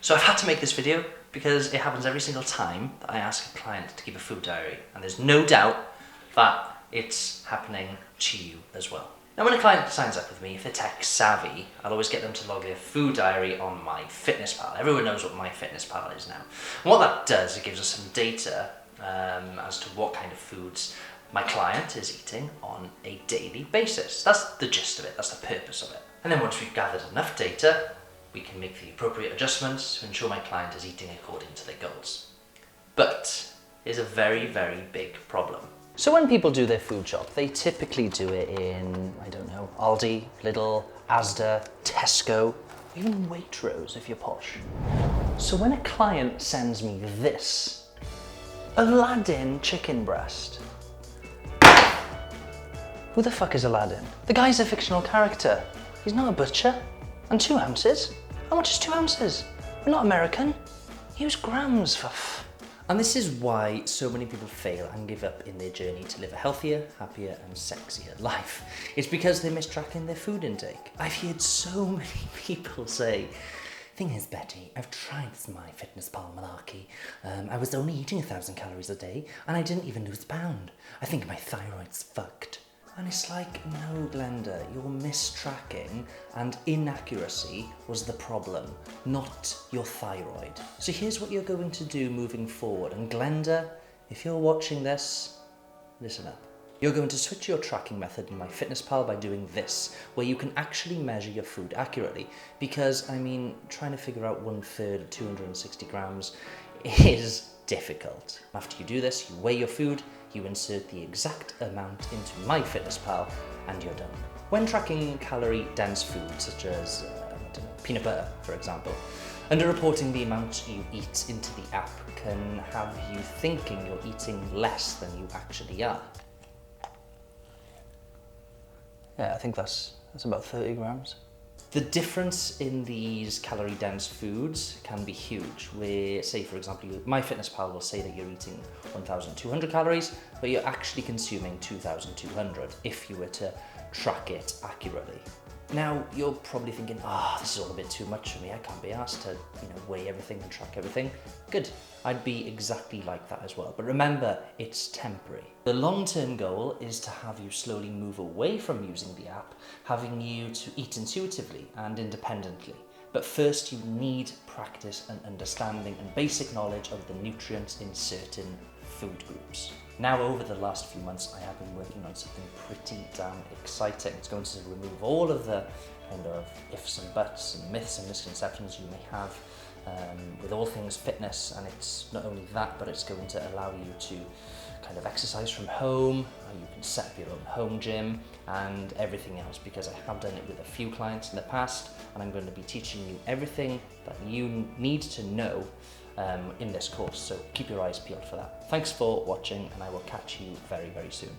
So I've had to make this video because it happens every single time that I ask a client to keep a food diary, and there's no doubt that it's happening to you as well. Now when a client signs up with me, if they're tech savvy, I'll always get them to log their food diary on MyFitnessPal. Everyone knows what MyFitnessPal is now. And what that does, it gives us some data as to what kind of foods my client is eating on a daily basis. That's the gist of it, that's the purpose of it. And then once we've gathered enough data, we can make the appropriate adjustments to ensure my client is eating according to their goals. But there's a very, very big problem. So when people do their food shop, they typically do it in, I don't know, Aldi, Lidl, Asda, Tesco, even Waitrose if you're posh. So when a client sends me this, Aladdin chicken breast, who the fuck is Aladdin? The guy's a fictional character. He's not a butcher. And 2 ounces? How much is 2 ounces? We're not American. Use grams for And this is why so many people fail and give up in their journey to live a healthier, happier and sexier life. It's because they miss tracking their food intake. I've heard so many people say, thing is, Betty, I've tried this MyFitnessPal malarkey. I was only eating 1,000 calories a day and I didn't even lose a pound. I think my thyroid's fucked. And it's like, no, Glenda, your mistracking and inaccuracy was the problem, not your thyroid. So here's what you're going to do moving forward. And Glenda, if you're watching this, listen up. You're going to switch your tracking method in MyFitnessPal by doing this, where you can actually measure your food accurately. Because, I mean, trying to figure out 1/3 of 260 grams is difficult. After you do this, you weigh your food, you insert the exact amount into MyFitnessPal, and you're done. When tracking calorie-dense foods, such as peanut butter, for example, underreporting the amount you eat into the app can have you thinking you're eating less than you actually are. Yeah, I think that's about 30 grams. The difference in these calorie-dense foods can be huge, where, say for example, MyFitnessPal will say that you're eating 1,200 calories, but you're actually consuming 2,200 if you were to track it accurately. Now, you're probably thinking, this is all a bit too much for me, I can't be asked to weigh everything and track everything. Good, I'd be exactly like that as well. But remember, it's temporary. The long-term goal is to have you slowly move away from using the app, having you to eat intuitively and independently. But first you need practice and understanding and basic knowledge of the nutrients in certain food groups. Now, over the last few months, I have been working on something pretty damn exciting. It's going to remove all of the kind of ifs and buts and myths and misconceptions you may have with all things fitness. And it's not only that, but it's going to allow you to kind of exercise from home. You can set up your own home gym and everything else, because I have done it with a few clients in the past, and I'm going to be teaching you everything that you need to know in this course, so keep your eyes peeled for that. Thanks for watching, and I will catch you very, very soon.